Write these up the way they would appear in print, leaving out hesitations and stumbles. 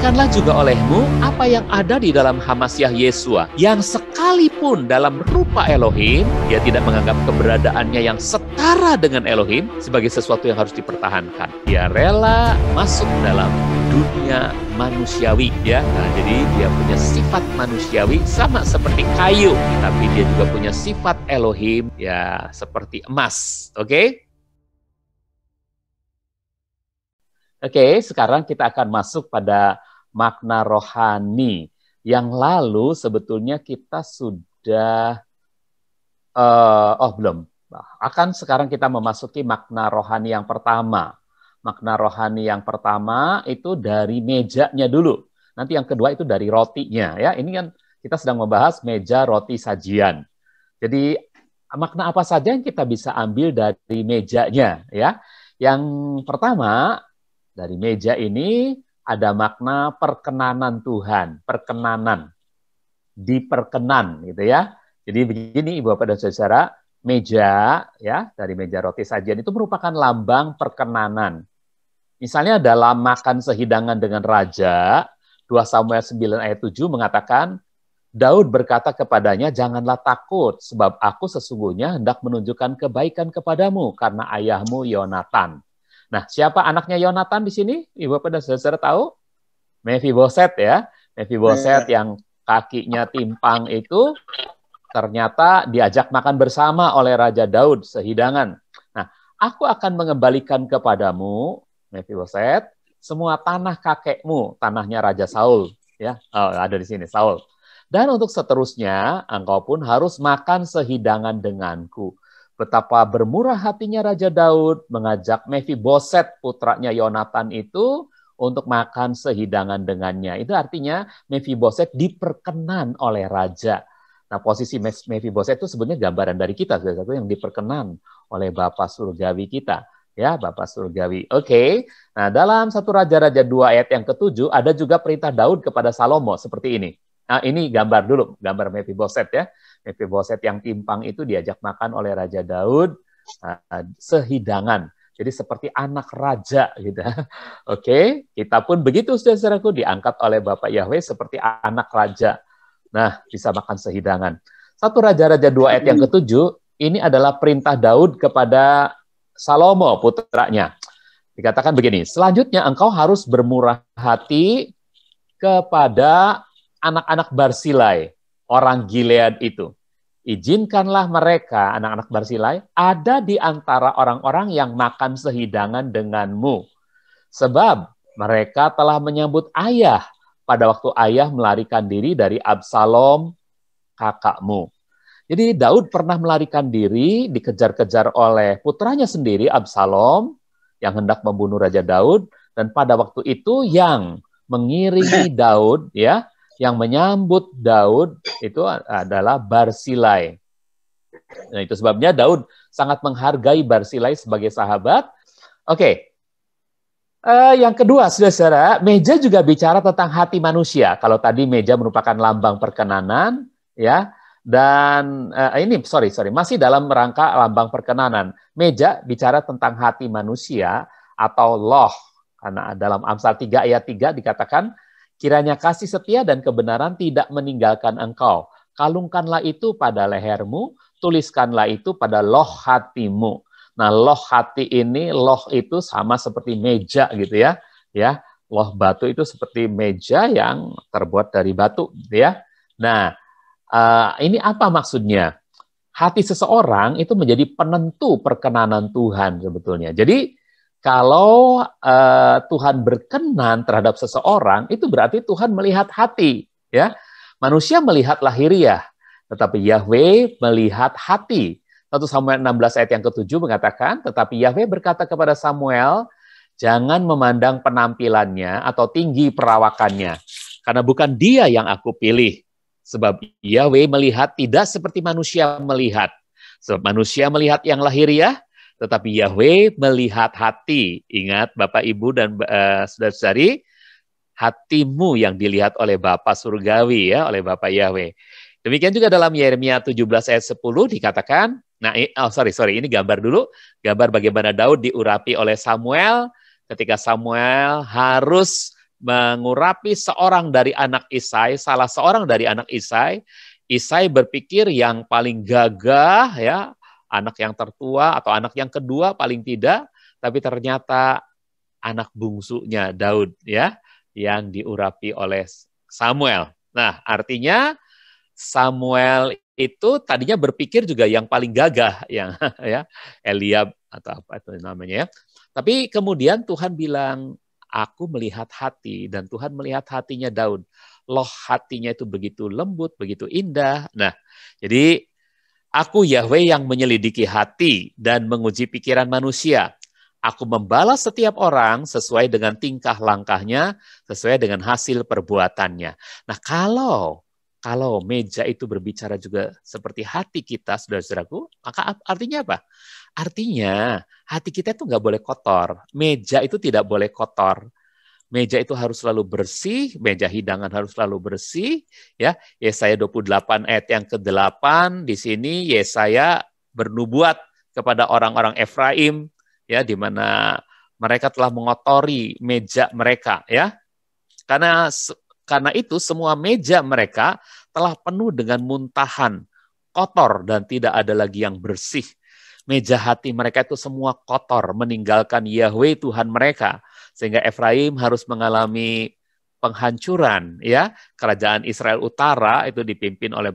demikianlah juga olehmu apa yang ada di dalam Hamasyah Yesua, yang sekalipun dalam rupa Elohim, dia tidak menganggap keberadaannya yang setara dengan Elohim sebagai sesuatu yang harus dipertahankan. Dia rela masuk dalam dunia manusiawi, ya. Nah, jadi dia punya sifat manusiawi sama seperti kayu, tapi dia juga punya sifat Elohim, ya, seperti emas. Oke? Oke, sekarang kita akan masuk pada makna rohani. Yang lalu sebetulnya kita sudah, belum. Sekarang kita memasuki makna rohani yang pertama. Makna rohani yang pertama itu dari mejanya dulu. Nanti yang kedua itu dari rotinya. Ya, ini kan kita sedang membahas meja roti sajian. Jadi makna apa saja yang kita bisa ambil dari mejanya? Ya, yang pertama, dari meja ini ada makna perkenanan Tuhan, perkenanan, diperkenan, gitu ya. Jadi begini, Ibu Bapak dan Saudara, meja, ya, dari meja roti sajian itu merupakan lambang perkenanan. Misalnya dalam makan sehidangan dengan raja, 2 Samuel 9 ayat 7 mengatakan, Daud berkata kepadanya, janganlah takut, sebab aku sesungguhnya hendak menunjukkan kebaikan kepadamu karena ayahmu Yonatan. Nah, siapa anaknya Yonatan di sini? Ibu Bapak dan Saudara tahu? Mephiboset, ya. Mephiboset yang kakinya timpang itu ternyata diajak makan bersama oleh Raja Daud sehidangan. Nah, aku akan mengembalikan kepadamu, Mephiboset, semua tanah kakekmu, tanahnya Raja Saul, ya. Ada di sini Saul. Dan untuk seterusnya, engkau pun harus makan sehidangan denganku. Betapa bermurah hatinya Raja Daud mengajak Mephiboset, putranya Yonatan itu, untuk makan sehidangan dengannya. Itu artinya Mephiboset diperkenan oleh raja. Nah, posisi Mephiboset itu sebenarnya gambaran dari kita, salah satu yang diperkenan oleh Bapa Surgawi kita. Ya, Bapa Surgawi. Oke. Nah, dalam 1 Raja-Raja 2 ayat yang ke-7, ada juga perintah Daud kepada Salomo seperti ini. Nah, ini gambar dulu, gambar Mephiboset, ya. Mephiboset yang timpang itu diajak makan oleh Raja Daud sehidangan. Jadi seperti anak raja gitu. Oke, kita pun begitu saudaraku, diangkat oleh Bapak Yahweh seperti anak raja. Nah, bisa makan sehidangan. 1 Raja-Raja 2 ayat yang ke-7, ini adalah perintah Daud kepada Salomo putranya. Dikatakan begini, selanjutnya engkau harus bermurah hati kepada anak-anak Barsilai, orang Gilead itu. Izinkanlah mereka, anak-anak Barsilai, ada di antara orang-orang yang makan sehidangan denganmu. Sebab mereka telah menyambut ayah pada waktu ayah melarikan diri dari Absalom, kakakmu. Jadi Daud pernah melarikan diri, dikejar-kejar oleh putranya sendiri, Absalom, yang hendak membunuh Raja Daud, dan pada waktu itu yang mengiringi Daud, ya, yang menyambut Daud itu adalah Barsilai. Nah, itu sebabnya Daud sangat menghargai Barsilai sebagai sahabat. Oke. Yang kedua, saudara, meja juga bicara tentang hati manusia. Kalau tadi meja merupakan lambang perkenanan, ya. Dan masih dalam rangka lambang perkenanan. Meja bicara tentang hati manusia atau loh. Karena dalam Amsal 3 ayat 3 dikatakan, kiranya kasih setia dan kebenaran tidak meninggalkan engkau. Kalungkanlah itu pada lehermu, tuliskanlah itu pada loh hatimu. Nah, loh hati ini, loh itu sama seperti meja gitu ya. Ya, loh batu itu seperti meja yang terbuat dari batu gitu ya. Nah, ini apa maksudnya? Hati seseorang itu menjadi penentu perkenanan Tuhan sebetulnya. Jadi kalau Tuhan berkenan terhadap seseorang, itu berarti Tuhan melihat hati. Ya, manusia melihat lahiriah, tetapi Yahweh melihat hati. 1 Samuel 16 ayat yang ke-7 mengatakan, tetapi Yahweh berkata kepada Samuel, jangan memandang penampilannya atau tinggi perawakannya, karena bukan dia yang aku pilih. Sebab Yahweh melihat tidak seperti manusia melihat. Sebab manusia melihat yang lahiriah, tetapi Yahweh melihat hati. Ingat Bapak, Ibu, dan saudara-saudari, hatimu yang dilihat oleh Bapa Surgawi, ya, oleh Bapa Yahweh. Demikian juga dalam Yeremia 17 ayat 10 dikatakan, ini gambar dulu, gambar bagaimana Daud diurapi oleh Samuel ketika Samuel harus mengurapi seorang dari anak Isai, salah seorang dari anak Isai. Isai berpikir yang paling gagah, ya, anak yang tertua atau anak yang kedua paling tidak, tapi ternyata anak bungsunya Daud, ya, yang diurapi oleh Samuel. Nah, artinya Samuel itu tadinya berpikir juga yang paling gagah, yang ya Eliab atau apa itu namanya ya. Tapi kemudian Tuhan bilang, aku melihat hati, dan Tuhan melihat hatinya Daud. Loh, hatinya itu begitu lembut, begitu indah. Nah, jadi aku Yahweh yang menyelidiki hati dan menguji pikiran manusia. Aku membalas setiap orang sesuai dengan tingkah langkahnya, sesuai dengan hasil perbuatannya. Nah, kalau meja itu berbicara juga seperti hati kita, saudara-saudaraku, maka artinya apa? Artinya hati kita itu nggak boleh kotor. Meja itu tidak boleh kotor. Meja itu harus selalu bersih, meja hidangan harus selalu bersih. Ya, Yesaya 28 ayat yang ke-8, di sini Yesaya bernubuat kepada orang-orang Efraim, ya, di mana mereka telah mengotori meja mereka, ya. Karena itu semua meja mereka telah penuh dengan muntahan, kotor dan tidak ada lagi yang bersih. Meja hati mereka itu semua kotor, meninggalkan Yahweh Tuhan mereka, sehingga Efraim harus mengalami penghancuran. Ya, kerajaan Israel Utara itu dipimpin oleh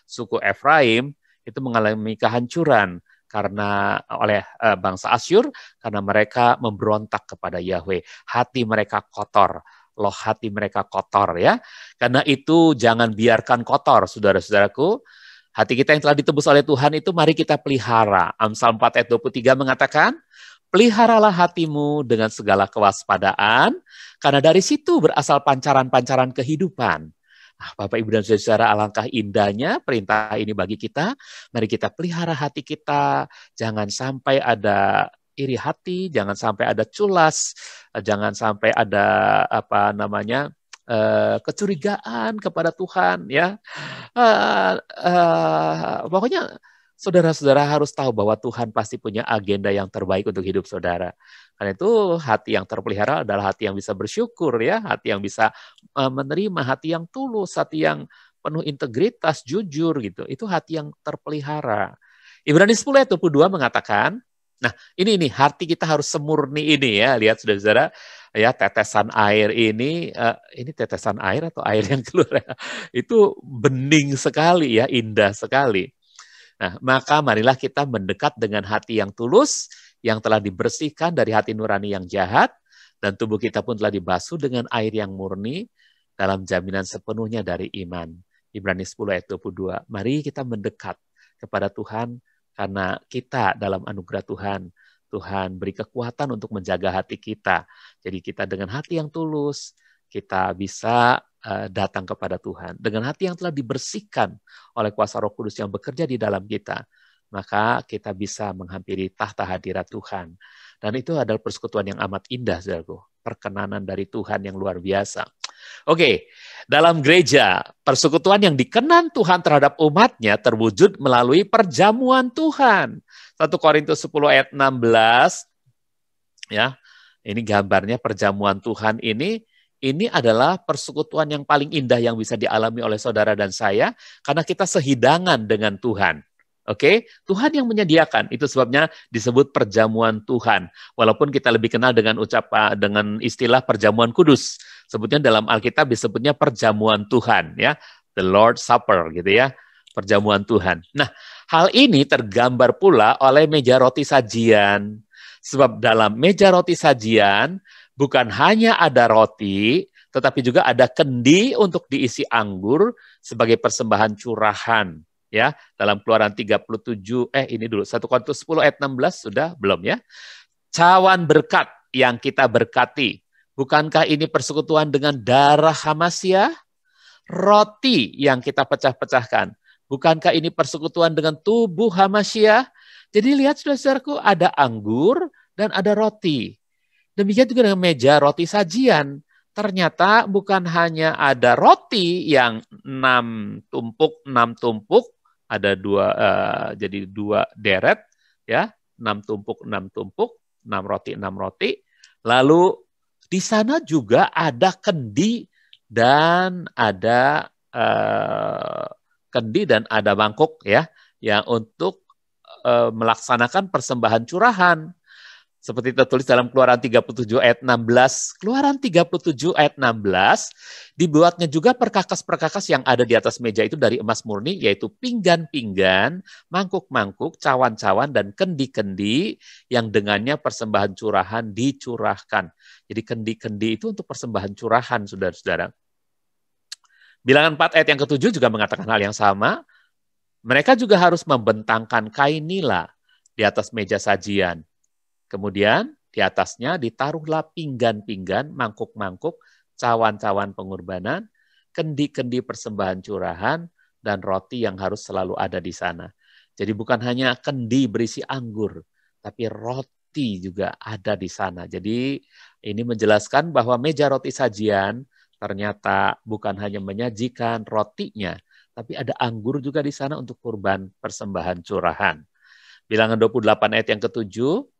suku Efraim itu mengalami kehancuran karena oleh bangsa Asyur karena mereka memberontak kepada Yahweh. Hati mereka kotor. Loh, hati mereka kotor, ya. Karena itu jangan biarkan kotor, saudara-saudaraku. Hati kita yang telah ditebus oleh Tuhan itu mari kita pelihara. Amsal 4 ayat 23 mengatakan, peliharalah hatimu dengan segala kewaspadaan, karena dari situ berasal pancaran-pancaran kehidupan. Nah, Bapak, Ibu, dan Saudara, alangkah indahnya perintah ini bagi kita. Mari kita pelihara hati kita, jangan sampai ada iri hati, jangan sampai ada culas, jangan sampai ada kecurigaan kepada Tuhan, ya. Pokoknya saudara-saudara harus tahu bahwa Tuhan pasti punya agenda yang terbaik untuk hidup saudara. Karena itu hati yang terpelihara adalah hati yang bisa bersyukur, ya, hati yang bisa menerima, hati yang tulus, hati yang penuh integritas, jujur gitu. Itu hati yang terpelihara. Ibrani 10 ayat 22 mengatakan, nah, ini hati kita harus semurni ini, ya. Lihat saudara-saudara, ya, tetesan air ini tetesan air atau air yang keluar, ya, itu bening sekali, ya, indah sekali. Nah, maka marilah kita mendekat dengan hati yang tulus, yang telah dibersihkan dari hati nurani yang jahat, dan tubuh kita pun telah dibasuh dengan air yang murni dalam jaminan sepenuhnya dari iman. Ibrani 10 ayat 22. Mari kita mendekat kepada Tuhan, karena kita dalam anugerah Tuhan, Tuhan beri kekuatan untuk menjaga hati kita. Jadi kita dengan hati yang tulus, kita bisa datang kepada Tuhan. Dengan hati yang telah dibersihkan oleh kuasa Roh Kudus yang bekerja di dalam kita, maka kita bisa menghampiri tahta hadirat Tuhan. Dan itu adalah persekutuan yang amat indah, saudaraku. Perkenanan dari Tuhan yang luar biasa. Oke, dalam gereja, persekutuan yang dikenan Tuhan terhadap umatnya terwujud melalui perjamuan Tuhan. 1 Korintus 10 ayat 16, ya, ini gambarnya perjamuan Tuhan ini adalah persekutuan yang paling indah yang bisa dialami oleh saudara dan saya, karena kita sehidangan dengan Tuhan. Oke, Tuhan yang menyediakan, itu sebabnya disebut perjamuan Tuhan. Walaupun kita lebih kenal dengan dengan istilah perjamuan kudus. Sebutnya dalam Alkitab disebutnya perjamuan Tuhan, ya, the Lord's Supper gitu, ya, perjamuan Tuhan. Nah, hal ini tergambar pula oleh meja roti sajian. Sebab dalam meja roti sajian bukan hanya ada roti, tetapi juga ada kendi untuk diisi anggur sebagai persembahan curahan. Ya, dalam Keluaran 37, 1 Korintus 10 ayat 16 sudah belum, ya? Cawan berkat yang kita berkati, bukankah ini persekutuan dengan darah Hamasyah? Roti yang kita pecah-pecahkan, bukankah ini persekutuan dengan tubuh Hamasyah? Jadi lihat saudara-saudaraku, ada anggur dan ada roti. Demikian juga dengan meja roti sajian. Ternyata bukan hanya ada roti yang 6 tumpuk, ada jadi 2 deret, ya, 6 tumpuk, 6 roti, 6 roti. Lalu Di sana juga ada kendi dan ada mangkuk ya, yang untuk melaksanakan persembahan curahan. Seperti tertulis dalam Keluaran 37 ayat 16. Keluaran 37 ayat 16, dibuatnya juga perkakas-perkakas yang ada di atas meja itu dari emas murni, yaitu pinggan-pinggan, mangkuk-mangkuk, cawan-cawan, dan kendi-kendi yang dengannya persembahan curahan dicurahkan. Jadi kendi-kendi itu untuk persembahan curahan, saudara-saudara. Bilangan 4 ayat yang ke-7 juga mengatakan hal yang sama. Mereka juga harus membentangkan kain nila di atas meja sajian. Kemudian di atasnya ditaruhlah pinggan-pinggan, mangkuk-mangkuk, cawan-cawan pengorbanan, kendi-kendi persembahan curahan, dan roti yang harus selalu ada di sana. Jadi bukan hanya kendi berisi anggur, tapi roti juga ada di sana. Jadi ini menjelaskan bahwa meja roti sajian ternyata bukan hanya menyajikan rotinya, tapi ada anggur juga di sana untuk kurban persembahan curahan. Bilangan 28 ayat yang ke-7,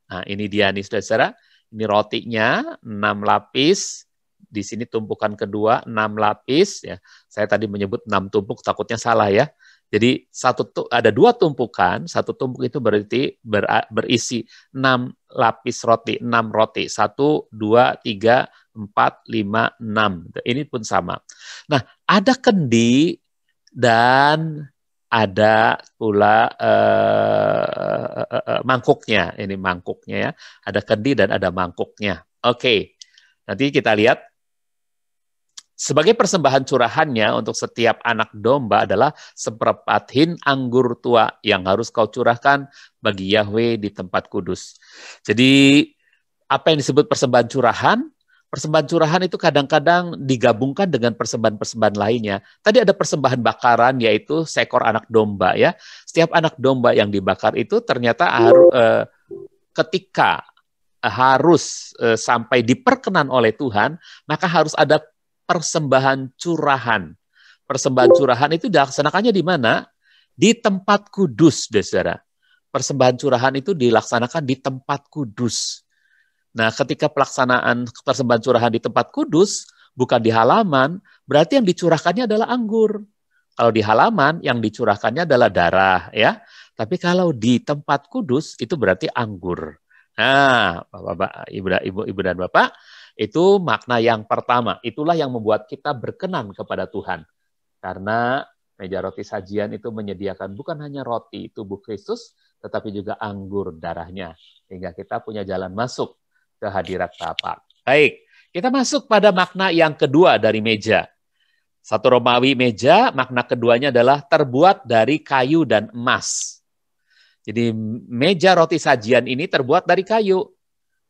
nah ini dia nih saudara, ini rotinya 6 lapis, di sini tumpukan kedua 6 lapis, ya. Saya tadi menyebut 6 tumpuk, takutnya salah ya. Jadi ada 2 tumpukan, 1 tumpuk itu berisi 6 lapis roti, 6 roti, 1, 2, 3, 4, 5, 6. Ini pun sama. Nah, ada kendi dan ada pula mangkuknya. Ini mangkuknya ya. Ada kendi dan ada mangkuknya. Oke. Nanti kita lihat. Sebagai persembahan curahannya untuk setiap anak domba adalah seperempat hin anggur tua yang harus kau curahkan bagi Yahweh di tempat kudus. Jadi apa yang disebut persembahan curahan? Persembahan curahan itu kadang-kadang digabungkan dengan persembahan-persembahan lainnya. Tadi ada persembahan bakaran, yaitu seekor anak domba ya. Setiap anak domba yang dibakar itu ternyata ketika harus sampai diperkenan oleh Tuhan, maka harus ada persembahan curahan. Persembahan curahan itu dilaksanakannya di mana? Di tempat kudus, saudara. Persembahan curahan itu dilaksanakan di tempat kudus. Nah, ketika pelaksanaan persembahan curahan di tempat kudus, bukan di halaman, berarti yang dicurahkannya adalah anggur. Kalau di halaman, yang dicurahkannya adalah darah, ya. Tapi kalau di tempat kudus, itu berarti anggur. Nah, Bapak, Ibu dan Bapak, itu makna yang pertama. Itulah yang membuat kita berkenan kepada Tuhan. Karena meja roti sajian itu menyediakan bukan hanya roti tubuh Kristus, tetapi juga anggur darahnya. Sehingga kita punya jalan masuk ke hadirat Bapa. Baik, kita masuk pada makna yang kedua dari meja. 1 Romawi meja, makna keduanya adalah terbuat dari kayu dan emas. Jadi meja roti sajian ini terbuat dari kayu,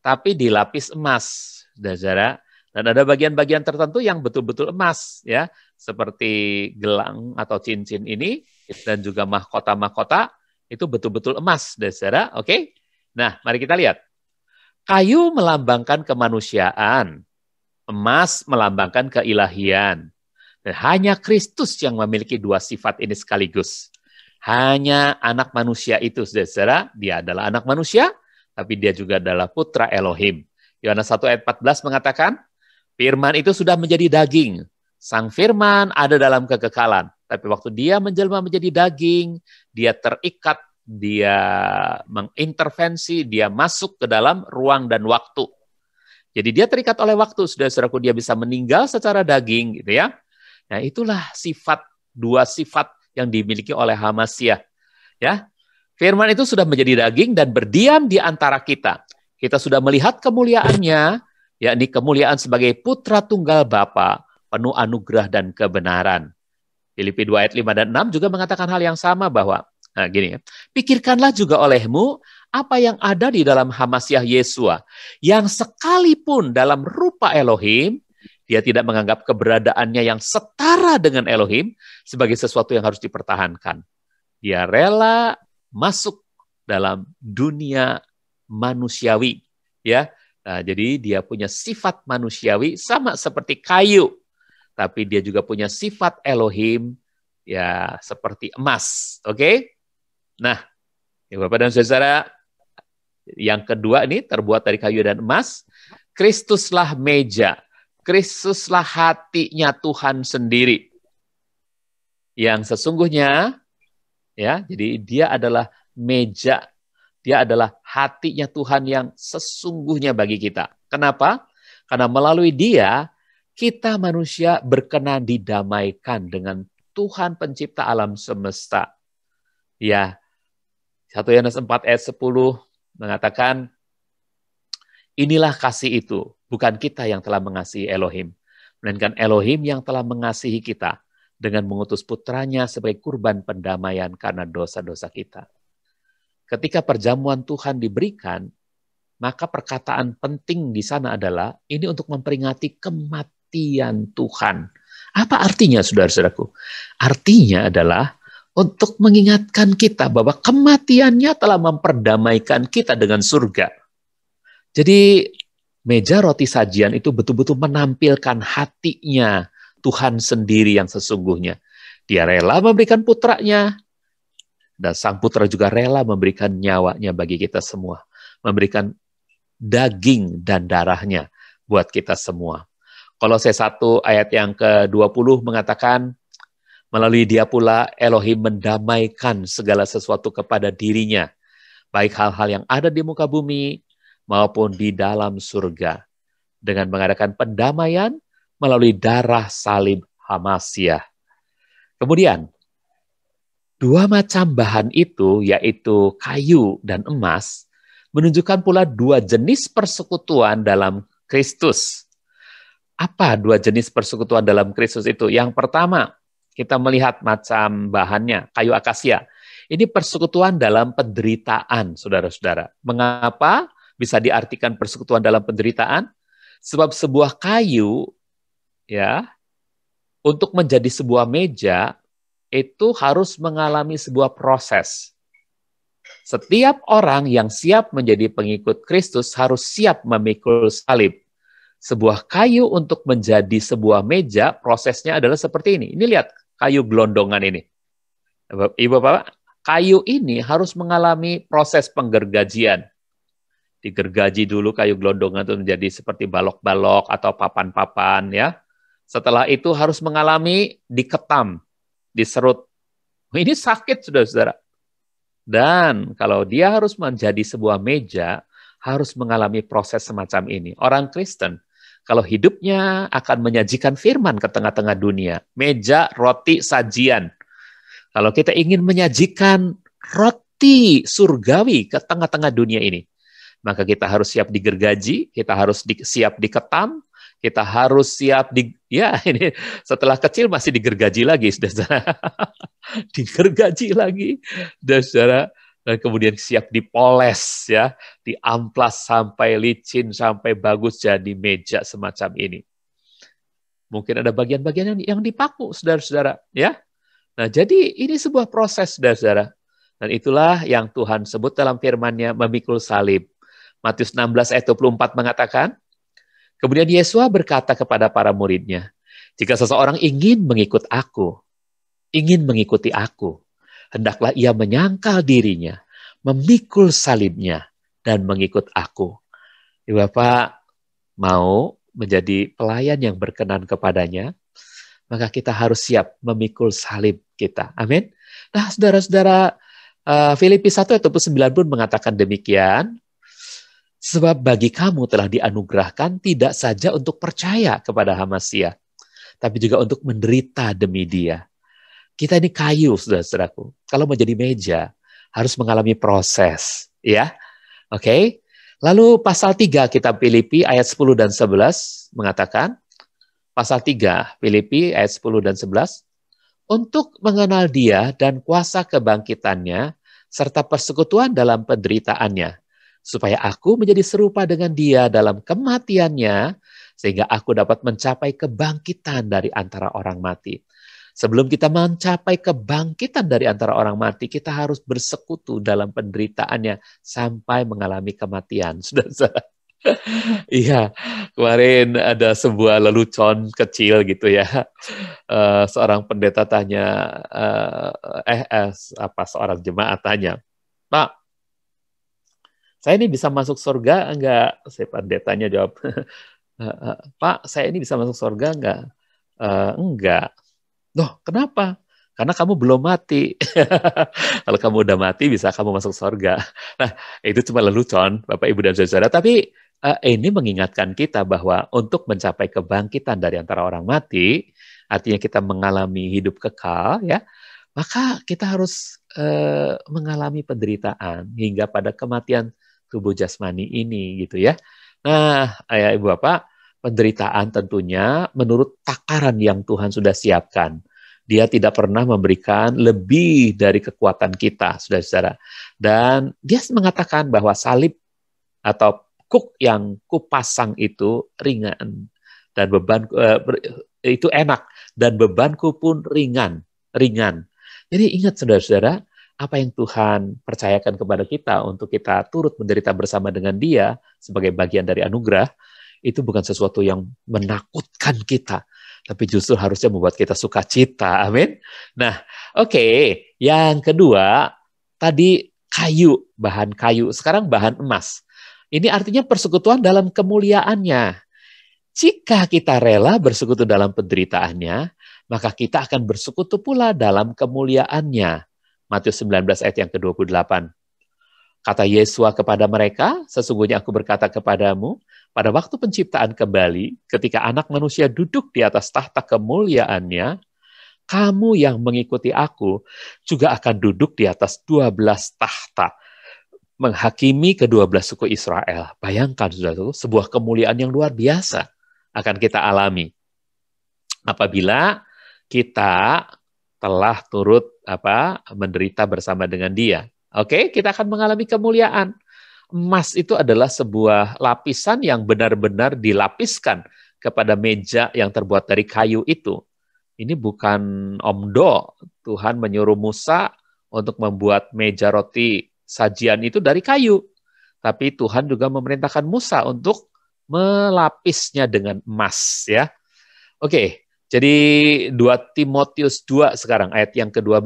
tapi dilapis emas. Saudara, dan ada bagian-bagian tertentu yang betul-betul emas ya, seperti gelang atau cincin ini dan juga mahkota-mahkota itu betul-betul emas, saudara. Oke. Nah, mari kita lihat. Kayu melambangkan kemanusiaan, emas melambangkan keilahian. Dan hanya Kristus yang memiliki 2 sifat ini sekaligus. Hanya anak manusia itu, saudara, dia adalah anak manusia, tapi dia juga adalah putra Elohim. Yohanes 1 ayat 14 mengatakan, firman itu sudah menjadi daging. Sang firman ada dalam kekekalan. Tapi waktu dia menjelma menjadi daging, dia terikat, dia mengintervensi, dia masuk ke dalam ruang dan waktu. Jadi dia terikat oleh waktu, saudara-saudaraku, dia bisa meninggal secara daging, gitu ya. Nah, itulah sifat, 2 sifat yang dimiliki oleh Hamasyah. Ya. Firman itu sudah menjadi daging dan berdiam di antara kita. Kita sudah melihat kemuliaannya, yakni kemuliaan sebagai putra tunggal Bapa, penuh anugerah dan kebenaran. Filipi 2 ayat 5 dan 6 juga mengatakan hal yang sama bahwa, nah gini ya, pikirkanlah juga olehmu apa yang ada di dalam Hamasyah Yesua, yang sekalipun dalam rupa Elohim, dia tidak menganggap keberadaannya yang setara dengan Elohim sebagai sesuatu yang harus dipertahankan. Dia rela masuk dalam dunia manusiawi, ya. Nah, jadi dia punya sifat manusiawi sama seperti kayu, tapi dia juga punya sifat Elohim, ya seperti emas. Oke? Nah, ya Bapak dan Saudara, yang kedua ini terbuat dari kayu dan emas. Kristuslah meja, Kristuslah hatinya Tuhan sendiri. Yang sesungguhnya, ya, jadi dia adalah meja, dia adalah hatinya Tuhan yang sesungguhnya bagi kita. Kenapa? Karena melalui dia, kita manusia berkenan didamaikan dengan Tuhan pencipta alam semesta. Ya, 1 Yohanes 4 ayat 10 mengatakan, inilah kasih itu, bukan kita yang telah mengasihi Elohim, melainkan Elohim yang telah mengasihi kita dengan mengutus putranya sebagai kurban pendamaian karena dosa-dosa kita. Ketika perjamuan Tuhan diberikan, maka perkataan penting di sana adalah ini untuk memperingati kematian Tuhan. Apa artinya, saudara-saudaraku? Artinya adalah untuk mengingatkan kita bahwa kematiannya telah memperdamaikan kita dengan surga. Jadi meja roti sajian itu betul-betul menampilkan hatinya Tuhan sendiri yang sesungguhnya. Dia rela memberikan putranya, dan sang putra juga rela memberikan nyawanya bagi kita semua. Memberikan daging dan darahnya buat kita semua. Kolose 1 ayat yang ke-20 mengatakan, melalui dia pula Elohim mendamaikan segala sesuatu kepada dirinya, baik hal-hal yang ada di muka bumi maupun di dalam surga, dengan mengadakan pendamaian melalui darah salib Hamasyah. Kemudian, dua macam bahan itu, yaitu kayu dan emas, menunjukkan pula dua jenis persekutuan dalam Kristus. Apa dua jenis persekutuan dalam Kristus itu? Yang pertama, kita melihat macam bahannya, kayu akasia. Ini persekutuan dalam penderitaan, saudara-saudara. Mengapa bisa diartikan persekutuan dalam penderitaan? Sebab sebuah kayu, ya, untuk menjadi sebuah meja, itu harus mengalami sebuah proses. Setiap orang yang siap menjadi pengikut Kristus harus siap memikul salib. Sebuah kayu untuk menjadi sebuah meja, prosesnya adalah seperti ini. Ini lihat, kayu gelondongan ini. Ibu-bapak, kayu ini harus mengalami proses penggergajian. Digergaji dulu kayu gelondongan itu menjadi seperti balok-balok atau papan-papan, ya. Setelah itu harus mengalami diketam, diserut. Ini sakit, saudara-saudara. Dan kalau dia harus menjadi sebuah meja, harus mengalami proses semacam ini. Orang Kristen, kalau hidupnya akan menyajikan firman ke tengah-tengah dunia, meja roti sajian. Kalau kita ingin menyajikan roti surgawi ke tengah-tengah dunia ini, maka kita harus siap digergaji, kita harus siap diketam, kita harus siap ini setelah kecil masih digergaji lagi, saudara. Digergaji lagi, saudara, dan kemudian siap dipoles, ya, diamplas sampai licin, sampai bagus jadi meja semacam ini. Mungkin ada bagian-bagian yang dipaku, saudara-saudara, ya. Nah, jadi ini sebuah proses, saudara-saudara. Dan itulah yang Tuhan sebut dalam firman-Nya memikul salib. Matius 16 ayat 24 mengatakan, kemudian Yesus berkata kepada para murid-Nya, jika seseorang ingin mengikut aku, ingin mengikuti aku, hendaklah ia menyangkal dirinya, memikul salibnya, dan mengikut aku. Bapak mau menjadi pelayan yang berkenan kepadanya, maka kita harus siap memikul salib kita. Amin. Nah, saudara-saudara, Filipi 1 ayat 9 pun mengatakan demikian, sebab bagi kamu telah dianugerahkan tidak saja untuk percaya kepada Hamasyah, tapi juga untuk menderita demi dia. Kita ini kayu, saudara-saudaraku. Kalau menjadi meja, harus mengalami proses. Ya, oke. Lalu pasal 3 kitab Filipi ayat 10 dan 11 mengatakan, pasal 3 Filipi ayat 10 dan 11, untuk mengenal dia dan kuasa kebangkitannya, serta persekutuan dalam penderitaannya, supaya aku menjadi serupa dengan dia dalam kematiannya, sehingga aku dapat mencapai kebangkitan dari antara orang mati. Sebelum kita mencapai kebangkitan dari antara orang mati, kita harus bersekutu dalam penderitaannya sampai mengalami kematian. Saudara-saudara. Iya, kemarin ada sebuah lelucon kecil gitu ya. Seorang pendeta tanya, seorang jemaat tanya, Pak, Saya ini bisa masuk surga enggak? Saya pendetanya jawab, Pak, saya ini bisa masuk surga enggak? Enggak. Loh, kenapa? Karena kamu belum mati. Kalau kamu udah mati, bisa kamu masuk surga. Nah, itu cuma lelucon, Bapak, Ibu, dan Saudara. Tapi ini mengingatkan kita bahwa untuk mencapai kebangkitan dari antara orang mati, artinya kita mengalami hidup kekal, ya, maka kita harus mengalami penderitaan hingga pada kematian tubuh jasmani ini, gitu ya. Nah, ayah, Ibu, Bapak, penderitaan tentunya menurut takaran yang Tuhan sudah siapkan. Dia tidak pernah memberikan lebih dari kekuatan kita, saudara-saudara. Dan dia mengatakan bahwa salib atau kuk yang kupasang itu ringan dan beban itu enak dan bebanku pun ringan. Jadi ingat, saudara-saudara, apa yang Tuhan percayakan kepada kita untuk kita turut menderita bersama dengan Dia sebagai bagian dari anugerah, itu bukan sesuatu yang menakutkan kita, tapi justru harusnya membuat kita sukacita. Amin. Nah, oke. Yang kedua, tadi kayu, bahan kayu. Sekarang bahan emas. Ini artinya persekutuan dalam kemuliaannya. Jika kita rela bersekutu dalam penderitaannya, maka kita akan bersekutu pula dalam kemuliaannya. Matius 19 ayat yang ke-28. Kata Yesus kepada mereka, sesungguhnya aku berkata kepadamu, pada waktu penciptaan kembali, ketika anak manusia duduk di atas tahta kemuliaannya, kamu yang mengikuti aku juga akan duduk di atas 12 tahta, menghakimi ke-12 suku Israel. Bayangkan, saudara, sebuah kemuliaan yang luar biasa akan kita alami apabila kita telah turut menderita bersama dengan Dia. Oke, kita akan mengalami kemuliaan. Emas itu adalah sebuah lapisan yang benar-benar dilapiskan kepada meja yang terbuat dari kayu itu. Ini bukan omdo. Tuhan menyuruh Musa untuk membuat meja roti sajian itu dari kayu. Tapi Tuhan juga memerintahkan Musa untuk melapisnya dengan emas, ya. Oke, jadi 2 Timotius 2 sekarang ayat yang ke-12.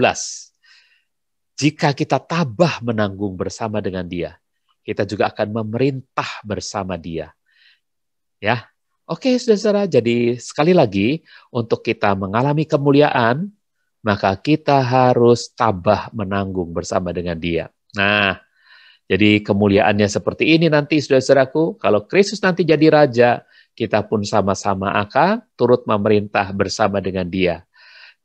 Jika kita tabah menanggung bersama dengan Dia, kita juga akan memerintah bersama Dia. Ya. Oke, saudara-saudara, jadi sekali lagi untuk kita mengalami kemuliaan, maka kita harus tabah menanggung bersama dengan Dia. Nah, jadi kemuliaannya seperti ini nanti, saudara-saudaraku, kalau Kristus nanti jadi raja, kita pun sama-sama akan turut memerintah bersama dengan Dia.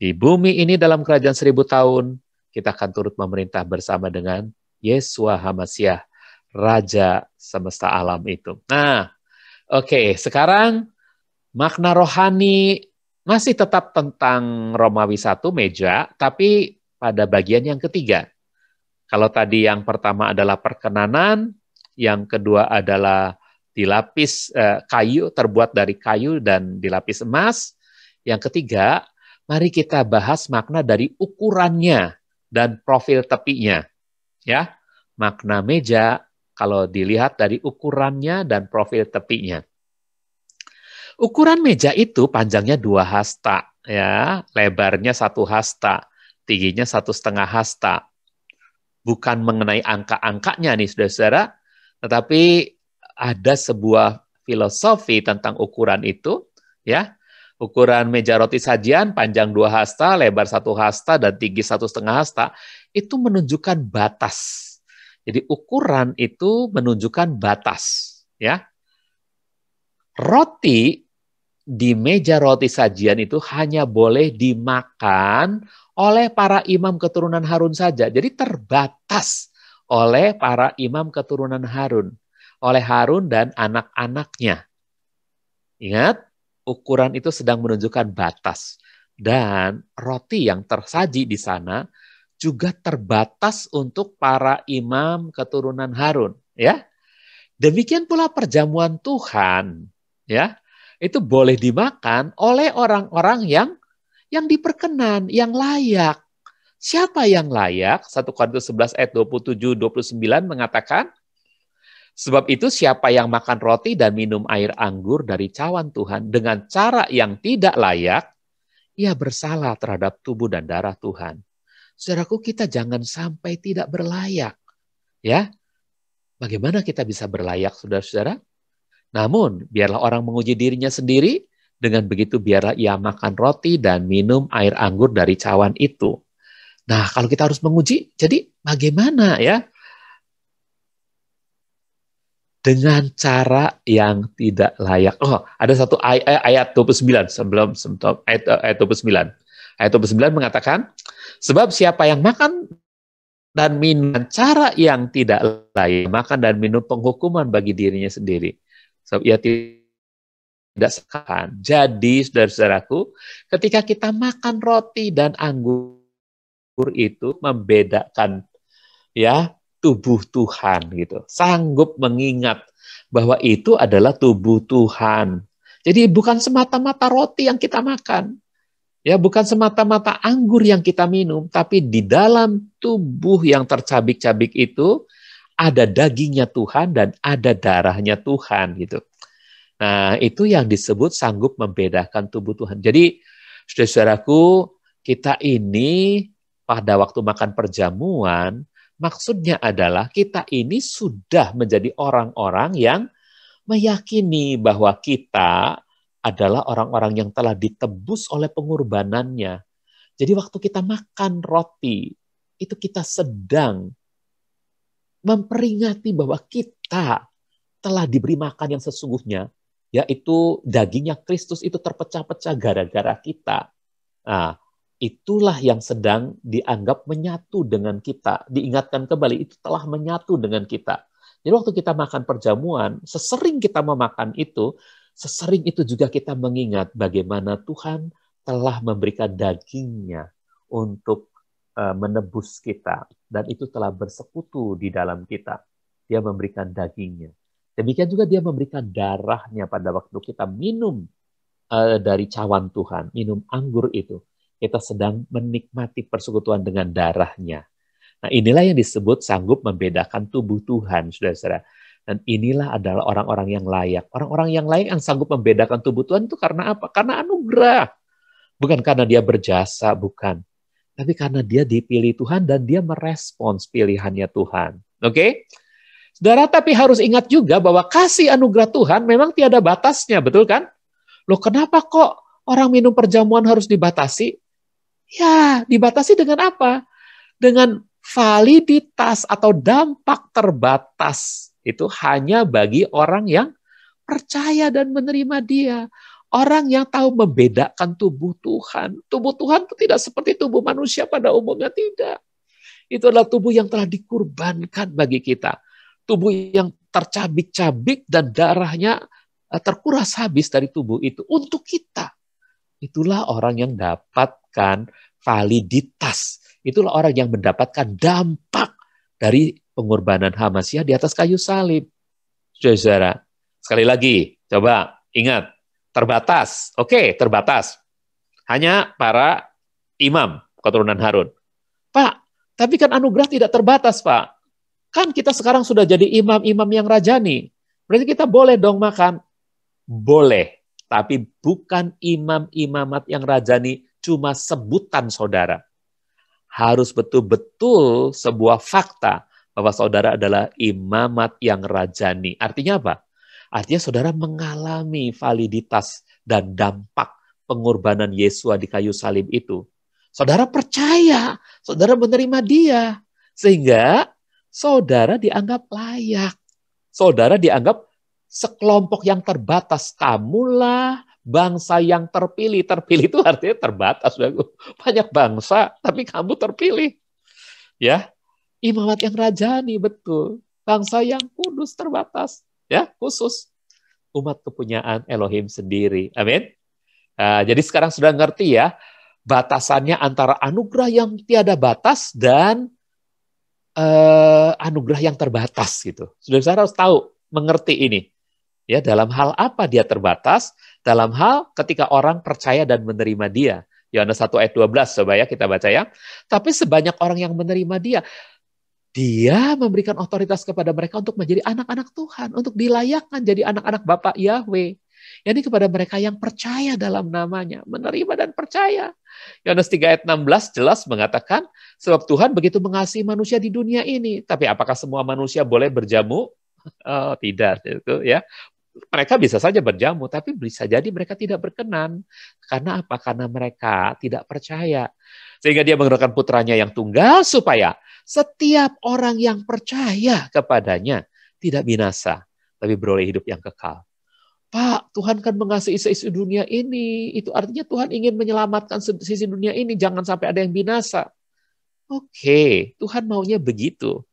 Di bumi ini dalam kerajaan 1000 tahun, kita akan turut memerintah bersama dengan Yeshua HaMasyiah, Raja semesta alam itu. Nah, oke, sekarang makna rohani masih tetap tentang Romawi 1 meja, tapi pada bagian yang ketiga. Kalau tadi yang pertama adalah perkenanan, yang kedua adalah dilapis kayu, terbuat dari kayu dan dilapis emas. Yang ketiga, mari kita bahas makna dari ukurannya dan profil tepinya. Ya, makna meja kalau dilihat dari ukurannya dan profil tepinya. Ukuran meja itu panjangnya 2 hasta, ya, lebarnya 1 hasta, tingginya 1,5 hasta. Bukan mengenai angka-angkanya nih, saudara-saudara, tetapi ada sebuah filosofi tentang ukuran itu, ya. Ukuran meja roti sajian panjang 2 hasta, lebar 1 hasta, dan tinggi 1,5 hasta, itu menunjukkan batas. Jadi ukuran itu menunjukkan batas, ya. Roti di meja roti sajian itu hanya boleh dimakan oleh para imam keturunan Harun saja. Jadi terbatas oleh para imam keturunan Harun, oleh Harun dan anak-anaknya. Ingat, ukuran itu sedang menunjukkan batas. Dan roti yang tersaji di sana juga terbatas untuk para imam keturunan Harun, ya. Demikian pula perjamuan Tuhan, ya. Itu boleh dimakan oleh orang-orang yang diperkenan, yang layak. Siapa yang layak? 1 Korintus 11 ayat 27-29 mengatakan, sebab itu siapa yang makan roti dan minum air anggur dari cawan Tuhan dengan cara yang tidak layak, ia bersalah terhadap tubuh dan darah Tuhan. Saudaraku, kita jangan sampai tidak berlayak. Ya, Bagaimana kita bisa berlayak, saudara-saudara? Namun, biarlah orang menguji dirinya sendiri, dengan begitu biarlah ia makan roti dan minum air anggur dari cawan itu. Nah, kalau kita harus menguji, jadi bagaimana ya? Dengan cara yang tidak layak. Oh, ada satu ayat 29 sebelum ayat 29. Ayat 29 mengatakan, sebab siapa yang makan dan minum dengan cara yang tidak layak, makan dan minum penghukuman bagi dirinya sendiri. Sebab ia tidak sekan. Jadi, saudara-saudaraku, ketika kita makan roti dan anggur itu membedakan ya tubuh Tuhan gitu. Sanggup mengingat bahwa itu adalah tubuh Tuhan. Jadi bukan semata-mata roti yang kita makan. Ya, bukan semata-mata anggur yang kita minum, tapi di dalam tubuh yang tercabik-cabik itu ada dagingnya Tuhan dan ada darahnya Tuhan gitu. Nah, itu yang disebut sanggup membedakan tubuh Tuhan. Jadi, saudara-saudaraku, kita ini pada waktu makan perjamuan, maksudnya adalah kita ini sudah menjadi orang-orang yang meyakini bahwa kita adalah orang-orang yang telah ditebus oleh pengorbanannya. Jadi waktu kita makan roti, itu kita sedang memperingati bahwa kita telah diberi makan yang sesungguhnya, yaitu dagingnya Kristus itu terpecah-pecah gara-gara kita. Nah, itulah yang sedang dianggap menyatu dengan kita. Diingatkan kembali, itu telah menyatu dengan kita. Jadi waktu kita makan perjamuan, sesering kita memakan itu, sesering itu juga kita mengingat bagaimana Tuhan telah memberikan dagingnya untuk menebus kita. Dan itu telah bersekutu di dalam kita. Dia memberikan dagingnya. Demikian juga dia memberikan darahnya pada waktu kita minum dari cawan Tuhan, minum anggur itu. Kita sedang menikmati persekutuan dengan darahnya. Nah, inilah yang disebut sanggup membedakan tubuh Tuhan, saudara-saudara. Dan inilah adalah orang-orang yang layak. Orang-orang yang layak yang sanggup membedakan tubuh Tuhan itu karena apa? Karena anugerah. Bukan karena dia berjasa, bukan. Tapi karena dia dipilih Tuhan dan dia merespons pilihannya Tuhan. Oke? Saudara, tapi harus ingat juga bahwa kasih anugerah Tuhan memang tiada batasnya, betul kan? Loh, kenapa kok orang minum perjamuan harus dibatasi? Ya, dibatasi dengan apa? Dengan validitas atau dampak terbatas. Itu hanya bagi orang yang percaya dan menerima dia. Orang yang tahu membedakan tubuh Tuhan. Tubuh Tuhan itu tidak seperti tubuh manusia pada umumnya, tidak. Itu adalah tubuh yang telah dikurbankan bagi kita. Tubuh yang tercabik-cabik dan darahnya terkuras habis dari tubuh itu untuk kita. Itulah orang yang dapatkan validitas. Itulah orang yang mendapatkan dampak dari pengorbanan Hamasiah di atas kayu salib. Saudara, sekali lagi, coba ingat, terbatas. Oke, terbatas. Hanya para imam keturunan Harun. Pak, tapi kan anugerah tidak terbatas, Pak. Kan kita sekarang sudah jadi imam-imam yang rajani. Berarti kita boleh dong makan. Boleh, tapi bukan imam-imamat yang rajani cuma sebutan saudara. Harus betul-betul sebuah fakta bahwa saudara adalah imamat yang rajani. Artinya apa? Artinya saudara mengalami validitas dan dampak pengorbanan Yesua di kayu salib itu. Saudara percaya, saudara menerima dia. Sehingga saudara dianggap layak. Saudara dianggap sekelompok yang terbatas. Kamulah bangsa yang terpilih. Terpilih itu artinya terbatas. Banyak bangsa, tapi kamu terpilih. Ya, imamat yang rajani, betul. Bangsa yang kudus, terbatas. Ya, khusus. Umat kepunyaan Elohim sendiri. Amin. Jadi sekarang sudah ngerti ya, batasannya antara anugerah yang tiada batas dan anugerah yang terbatas gitu. Saudara harus tahu, mengerti ini. Ya, dalam hal apa dia terbatas? Dalam hal ketika orang percaya dan menerima dia. Yohanes 1 ayat 12, coba ya kita baca ya. Tapi sebanyak orang yang menerima dia, dia memberikan otoritas kepada mereka untuk menjadi anak-anak Tuhan, untuk dilayakkan jadi anak-anak Bapa Yahweh. yakni kepada mereka yang percaya dalam namanya, menerima dan percaya. Yohanes 3 ayat 16 jelas mengatakan, sebab Tuhan begitu mengasihi manusia di dunia ini. Tapi apakah semua manusia boleh berjamu? Oh, tidak, itu ya. Mereka bisa saja berjamu, tapi bisa jadi mereka tidak berkenan. Karena apa? Karena mereka tidak percaya. Sehingga dia menurunkan putranya yang tunggal supaya setiap orang yang percaya kepadanya tidak binasa, tapi beroleh hidup yang kekal. Pak, Tuhan kan mengasihi sisi dunia ini. Itu artinya Tuhan ingin menyelamatkan sisi dunia ini. Jangan sampai ada yang binasa. Oke, Tuhan maunya begitu.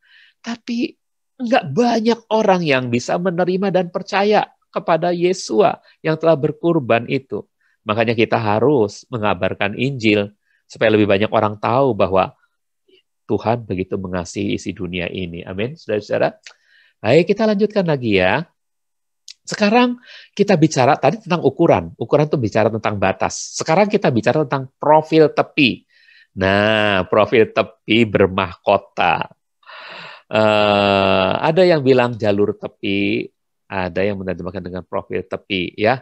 Tapi enggak banyak orang yang bisa menerima dan percaya kepada Yesua yang telah berkurban itu. Makanya kita harus mengabarkan Injil supaya lebih banyak orang tahu bahwa Tuhan begitu mengasihi isi dunia ini. Amin, saudara-saudara. Baik, kita lanjutkan lagi ya. Sekarang kita bicara tadi tentang ukuran. Ukuran itu bicara tentang batas. Sekarang kita bicara tentang profil tepi. Nah, profil tepi bermahkota. Ada yang bilang jalur tepi, ada yang menerjemahkan dengan profil tepi. Ya,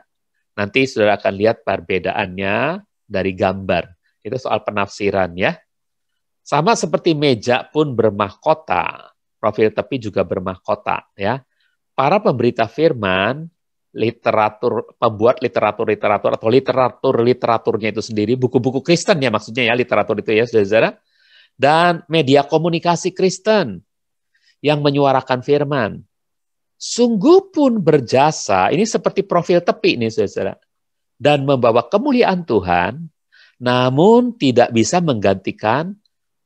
nanti saudara akan lihat perbedaannya dari gambar. Itu soal penafsiran ya. Sama seperti meja pun bermahkota, profil tepi juga bermahkota ya. Para pemberita firman, pembuat literatur atau literaturnya itu sendiri, buku-buku Kristen ya maksudnya ya, literatur itu ya saudara, dan media komunikasi Kristen yang menyuarakan firman, sungguh pun berjasa, ini seperti profil tepi nih saudara, dan membawa kemuliaan Tuhan, namun tidak bisa menggantikan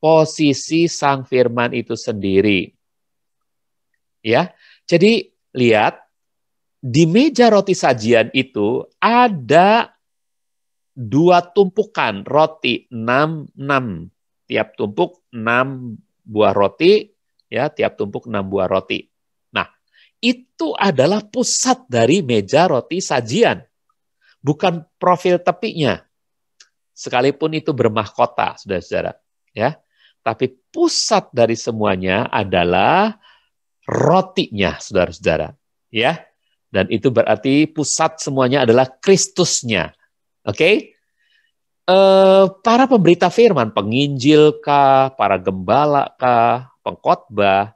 posisi sang firman itu sendiri. Ya, jadi lihat, di meja roti sajian itu ada 2 tumpukan roti, 6. Tiap tumpuk 6 buah roti, ya, tiap tumpuk 6 buah roti. Nah, itu adalah pusat dari meja roti sajian, bukan profil tepinya. Sekalipun itu bermahkota, saudara-saudara, ya. Tapi pusat dari semuanya adalah rotinya, saudara-saudara, ya. Dan itu berarti pusat semuanya adalah Kristusnya. Oke? Para pemberita firman, penginjil kah, para gembala kah, pengkhotbah,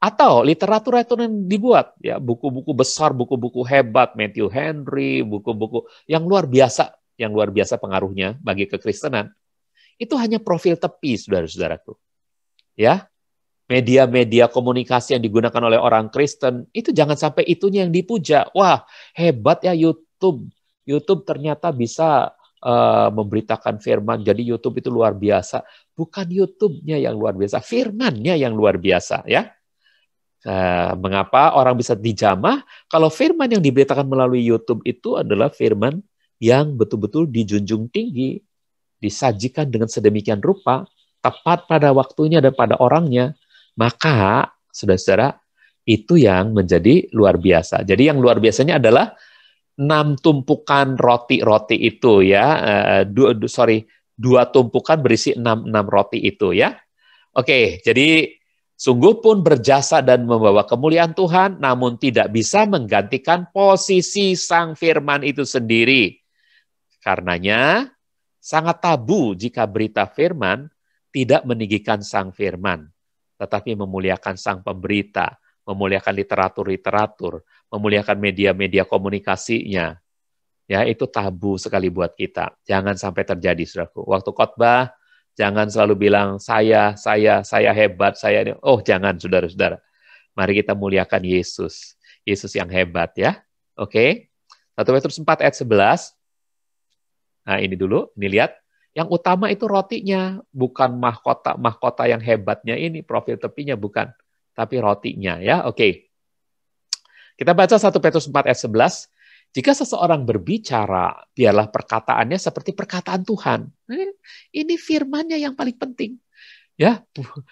atau literatur itu yang dibuat, ya, buku-buku besar, buku-buku hebat, Matthew Henry, buku-buku yang luar biasa pengaruhnya bagi kekristenan. Itu hanya profil tepi, saudara-saudaraku. Ya, media-media komunikasi yang digunakan oleh orang Kristen, itu jangan sampai itunya yang dipuja. Wah, hebat ya YouTube. YouTube ternyata bisa memberitakan firman, jadi YouTube itu luar biasa. Bukan YouTube-nya yang luar biasa, firman-nya yang luar biasa. Ya. Mengapa orang bisa dijamah? Kalau firman yang diberitakan melalui YouTube itu adalah firman yang betul-betul dijunjung tinggi, disajikan dengan sedemikian rupa, tepat pada waktunya dan pada orangnya, maka saudara-saudara, itu yang menjadi luar biasa. Jadi yang luar biasanya adalah 6 tumpukan roti-roti itu ya, 2 tumpukan berisi 6 roti itu ya. Oke, jadi sungguh pun berjasa dan membawa kemuliaan Tuhan, namun tidak bisa menggantikan posisi sang firman itu sendiri. Karenanya sangat tabu jika berita firman tidak meninggikan sang firman, tetapi memuliakan sang pemberita, memuliakan literatur, memuliakan media-media komunikasinya. Ya, itu tabu sekali buat kita. Jangan sampai terjadi, saudaraku. Waktu khotbah, jangan selalu bilang saya hebat, saya. Oh, jangan, saudara-saudara. Mari kita muliakan Yesus. Yesus yang hebat ya. Oke. 1 Petrus 4 ayat 11. Nah, ini dulu, ini lihat. Yang utama itu rotinya, bukan mahkota yang hebatnya ini, profil tepinya bukan, tapi rotinya ya. Oke. Kita baca 1 Petrus 4 ayat 11. Jika seseorang berbicara, biarlah perkataannya seperti perkataan Tuhan. Ini firman-Nya yang paling penting. Ya,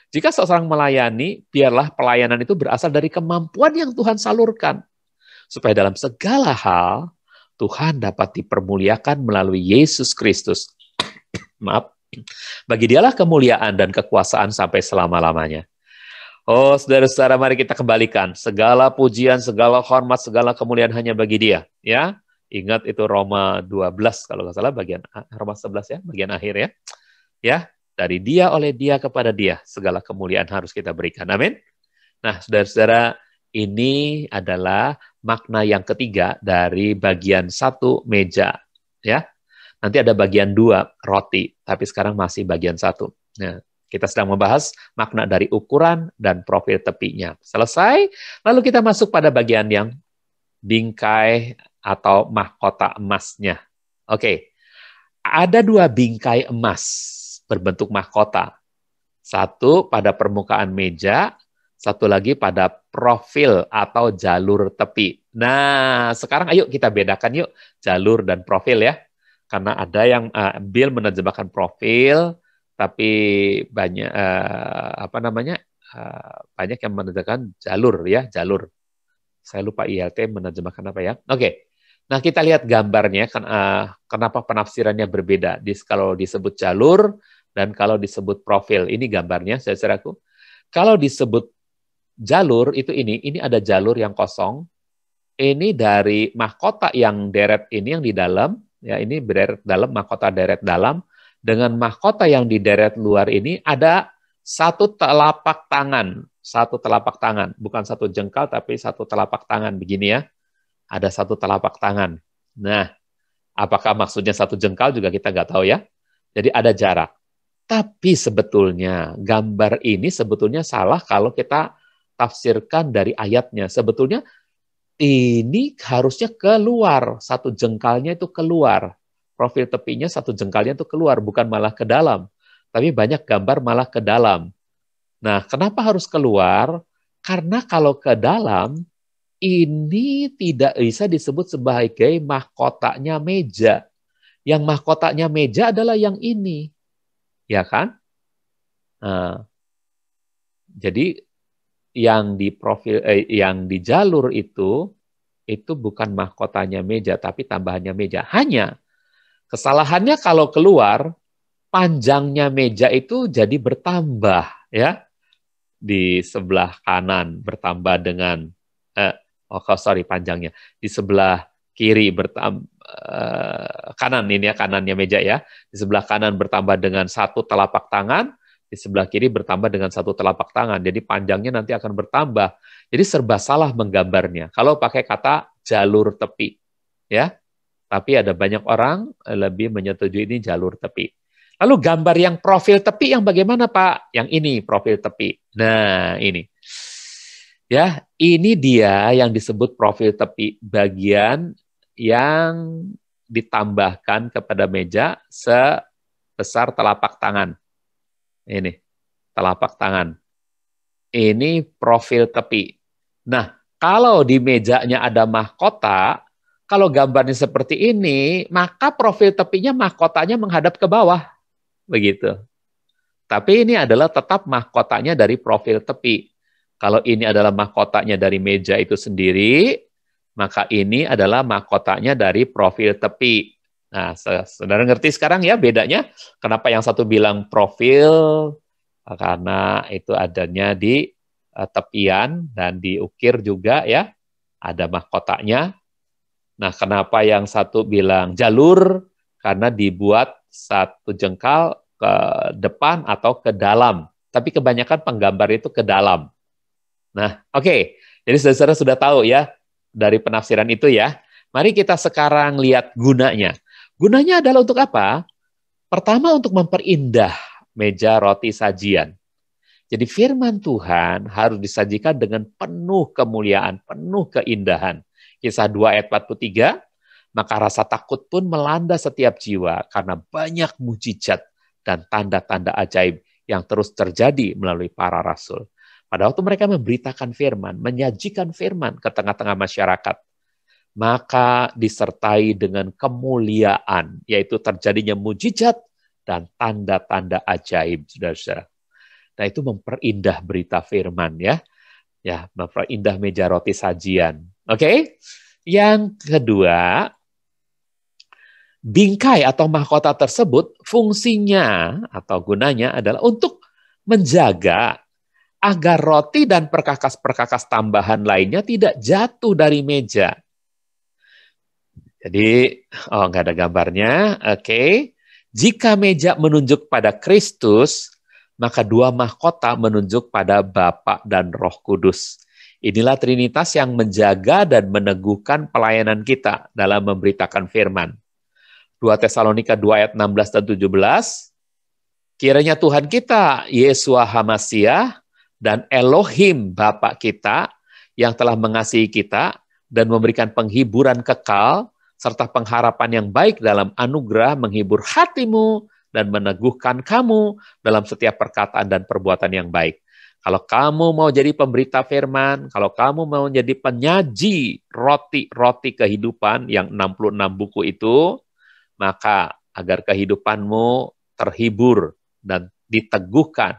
jika seseorang melayani, biarlah pelayanan itu berasal dari kemampuan yang Tuhan salurkan, supaya dalam segala hal Tuhan dapat dipermuliakan melalui Yesus Kristus. Maaf. Bagi Dialah kemuliaan dan kekuasaan sampai selama-lamanya. Oh, saudara-saudara, mari kita kembalikan segala pujian, segala hormat, segala kemuliaan hanya bagi Dia, ya. Ingat itu Roma 12 kalau nggak salah bagian Roma 11 ya, bagian akhir ya. Ya, dari dia, oleh dia, kepada dia segala kemuliaan harus kita berikan. Amin. Nah, saudara-saudara, ini adalah makna yang ketiga dari bagian 1 meja ya. Nanti ada bagian 2 roti, tapi sekarang masih bagian 1. Nah, kita sedang membahas makna dari ukuran dan profil tepinya. Selesai, lalu kita masuk pada bagian yang bingkai atau mahkota emasnya. Oke, ada 2 bingkai emas berbentuk mahkota. Satu pada permukaan meja, satu lagi pada profil atau jalur tepi. Nah, sekarang ayo kita bedakan yuk jalur dan profil ya. Karena ada yang Bill menerjemahkan profil, tapi banyak banyak yang menerjemahkan jalur ya, jalur. Saya lupa ILT menerjemahkan apa ya. Oke. Nah, kita lihat gambarnya kenapa penafsirannya berbeda. Kalau disebut jalur dan kalau disebut profil. Ini gambarnya, saudaraku. Kalau disebut jalur itu ini ada jalur yang kosong. Ini dari mahkota yang deret ini yang di dalam, ya ini deret dalam, mahkota deret dalam, dengan mahkota yang di deret luar ini ada satu telapak tangan, bukan satu jengkal tapi satu telapak tangan begini ya. Ada satu telapak tangan. Nah, apakah maksudnya satu jengkal juga kita nggak tahu ya. Jadi ada jarak. Tapi sebetulnya gambar ini sebetulnya salah kalau kita tafsirkan dari ayatnya. Sebetulnya ini harusnya keluar, satu jengkalnya itu keluar. Profil tepinya satu jengkalnya itu keluar, bukan malah ke dalam. Tapi banyak gambar malah ke dalam. Nah, kenapa harus keluar? Karena kalau ke dalam, ini tidak bisa disebut sebagai mahkotanya meja. Yang mahkotanya meja adalah yang ini. Ya kan? Nah, jadi yang di profil yang di jalur itu bukan mahkotanya meja tapi tambahannya meja. Hanya kesalahannya kalau keluar panjangnya meja itu jadi bertambah ya. Di sebelah kanan bertambah dengan panjangnya. Di sebelah kiri kanan ini ya, kanannya meja ya. Di sebelah kanan bertambah dengan satu telapak tangan, di sebelah kiri bertambah dengan satu telapak tangan. Jadi panjangnya nanti akan bertambah. Jadi serba salah menggambarnya. Kalau pakai kata jalur tepi, ya. Tapi ada banyak orang lebih menyetujui ini jalur tepi. Lalu gambar yang profil tepi yang bagaimana, Pak? Yang ini profil tepi. Nah, ini. Ya, ini dia yang disebut profil tepi, bagian yang ditambahkan kepada meja sebesar telapak tangan. Ini, telapak tangan. Ini profil tepi. Nah, kalau di mejanya ada mahkota, kalau gambarnya seperti ini, maka profil tepinya mahkotanya menghadap ke bawah. Begitu. Tapi ini adalah tetap mahkotanya dari profil tepi. Kalau ini adalah mahkotanya dari meja itu sendiri, maka ini adalah mahkotanya dari profil tepi. Nah, saudara ngerti sekarang ya bedanya? Kenapa yang satu bilang profil? Karena itu adanya di tepian dan diukir juga ya. Ada mahkotanya. Nah, kenapa yang satu bilang jalur? Karena dibuat satu jengkal ke depan atau ke dalam. Tapi kebanyakan penggambar itu ke dalam. Nah, oke. Jadi saudara sudah tahu ya dari penafsiran itu ya. Mari kita sekarang lihat gunanya. Gunanya adalah untuk apa? Pertama untuk memperindah meja roti sajian. Jadi firman Tuhan harus disajikan dengan penuh kemuliaan, penuh keindahan. Kisah 2 ayat 43, maka rasa takut pun melanda setiap jiwa karena banyak mujizat dan tanda-tanda ajaib yang terus terjadi melalui para rasul. Pada waktu mereka memberitakan firman, menyajikan firman ke tengah-tengah masyarakat, maka disertai dengan kemuliaan, yaitu terjadinya mujizat dan tanda-tanda ajaib, saudara-saudara. Nah, itu memperindah berita firman ya. Ya, memperindah meja roti sajian. Oke? Yang kedua, bingkai atau mahkota tersebut fungsinya atau gunanya adalah untuk menjaga agar roti dan perkakas-perkakas tambahan lainnya tidak jatuh dari meja. Jadi, nggak ada gambarnya. Oke. Jika meja menunjuk pada Kristus, maka dua mahkota menunjuk pada Bapa dan Roh Kudus. Inilah Trinitas yang menjaga dan meneguhkan pelayanan kita dalam memberitakan firman. 2 Tesalonika 2 ayat 16 dan 17. Kiranya Tuhan kita, Yesua HaMasiah, dan Elohim Bapa kita, yang telah mengasihi kita dan memberikan penghiburan kekal, serta pengharapan yang baik dalam anugerah menghibur hatimu dan meneguhkan kamu dalam setiap perkataan dan perbuatan yang baik. Kalau kamu mau jadi pemberita firman, kalau kamu mau jadi penyaji roti kehidupan yang 66 buku itu, maka agar kehidupanmu terhibur dan diteguhkan,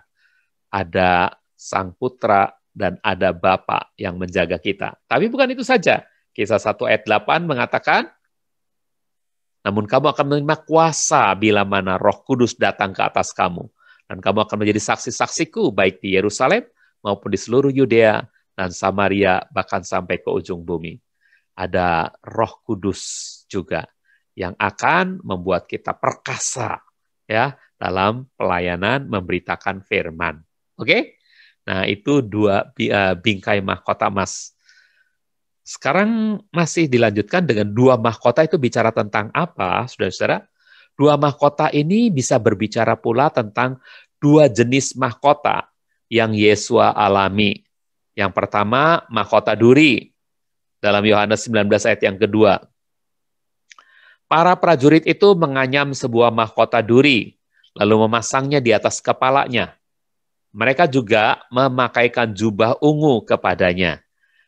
ada Sang Putra dan ada Bapa yang menjaga kita. Tapi bukan itu saja. Kisah 1 ayat 8 mengatakan, namun kamu akan menerima kuasa bila mana Roh Kudus datang ke atas kamu. Dan kamu akan menjadi saksi-saksiku baik di Yerusalem maupun di seluruh Yudea dan Samaria bahkan sampai ke ujung bumi. Ada Roh Kudus juga yang akan membuat kita perkasa ya dalam pelayanan memberitakan firman. Oke? Nah, itu dua bingkai mahkota emas. Sekarang masih dilanjutkan dengan dua mahkota itu bicara tentang apa, saudara-saudara? Dua mahkota ini bisa berbicara pula tentang dua jenis mahkota yang Yesua alami. Yang pertama, mahkota duri. Dalam Yohanes 19 ayat yang kedua. Para prajurit itu menganyam sebuah mahkota duri, lalu memasangnya di atas kepalanya. Mereka juga memakaikan jubah ungu kepadanya.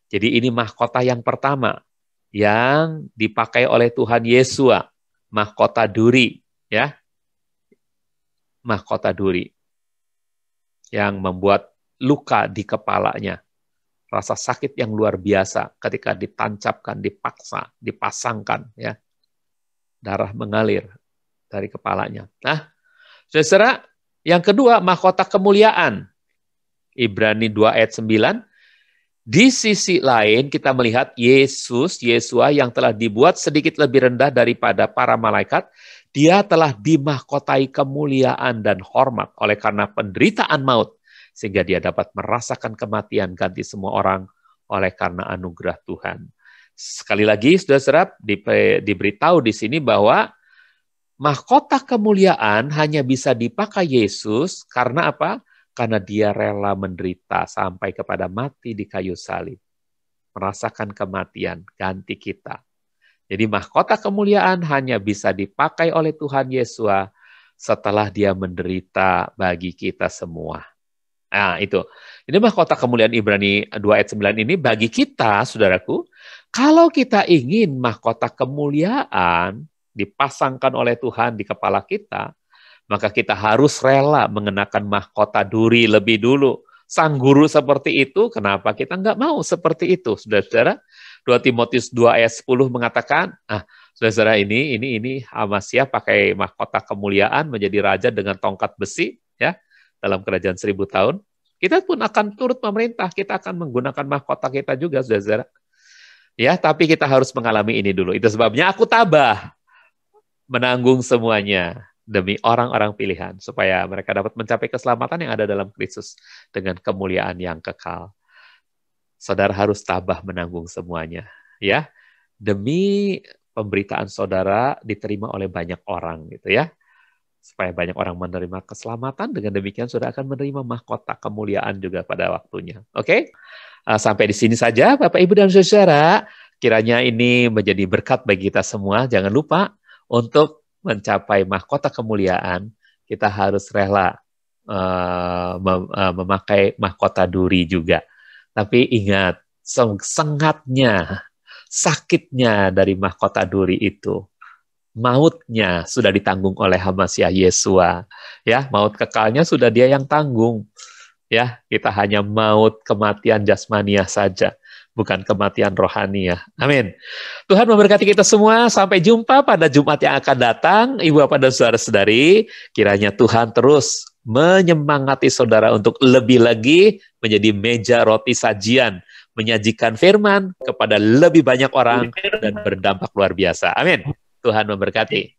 Jadi ini mahkota yang pertama yang dipakai oleh Tuhan Yesua, mahkota duri, ya. Mahkota duri yang membuat luka di kepalanya. Rasa sakit yang luar biasa ketika ditancapkan, dipaksa, dipasangkan, ya. Darah mengalir dari kepalanya. Nah, saudara, yang kedua mahkota kemuliaan. Ibrani 2 ayat 9. Di sisi lain kita melihat Yesua yang telah dibuat sedikit lebih rendah daripada para malaikat, dia telah dimahkotai kemuliaan dan hormat oleh karena penderitaan maut, sehingga dia dapat merasakan kematian ganti semua orang oleh karena anugerah Tuhan. Sekali lagi, saudara-saudara, diberitahu di sini bahwa mahkota kemuliaan hanya bisa dipakai Yesus karena apa? Karena dia rela menderita sampai kepada mati di kayu salib. Merasakan kematian, ganti kita. Jadi mahkota kemuliaan hanya bisa dipakai oleh Tuhan Yesua setelah dia menderita bagi kita semua. Nah itu. Ini mahkota kemuliaan Ibrani 2 ayat 9 ini bagi kita, saudaraku, kalau kita ingin mahkota kemuliaan dipasangkan oleh Tuhan di kepala kita, maka kita harus rela mengenakan mahkota duri lebih dulu. Sang guru seperti itu, kenapa kita nggak mau seperti itu? Saudara-saudara, 2 Timotius 2 ayat 10 mengatakan, saudara-saudara ini Amasiah pakai mahkota kemuliaan menjadi raja dengan tongkat besi, ya, dalam kerajaan 1000 tahun. Kita pun akan turut pemerintah, kita akan menggunakan mahkota kita juga, saudara-saudara. Ya, tapi kita harus mengalami ini dulu. Itu sebabnya aku tabah menanggung semuanya demi orang-orang pilihan, supaya mereka dapat mencapai keselamatan yang ada dalam Kristus dengan kemuliaan yang kekal. Saudara harus tabah menanggung semuanya, ya, demi pemberitaan saudara diterima oleh banyak orang, gitu ya, supaya banyak orang menerima keselamatan. Dengan demikian saudara akan menerima mahkota kemuliaan juga pada waktunya. Oke? Sampai di sini saja, Bapak, Ibu, dan saudara. Kiranya ini menjadi berkat bagi kita semua. Jangan lupa untuk mencapai mahkota kemuliaan, kita harus rela memakai mahkota duri juga. Tapi ingat, sengatnya, sakitnya dari mahkota duri itu, mautnya sudah ditanggung oleh Hamasiah Yesua. Ya, maut kekalnya sudah dia yang tanggung. Ya, kita hanya maut kematian jasmania saja, bukan kematian rohania. Amin. Tuhan memberkati kita semua. Sampai jumpa pada Jumat yang akan datang. Ibu, Bapak, dan saudara-saudari, kiranya Tuhan terus menyemangati saudara untuk lebih lagi menjadi meja roti sajian, menyajikan firman kepada lebih banyak orang dan berdampak luar biasa. Amin. Tuhan memberkati.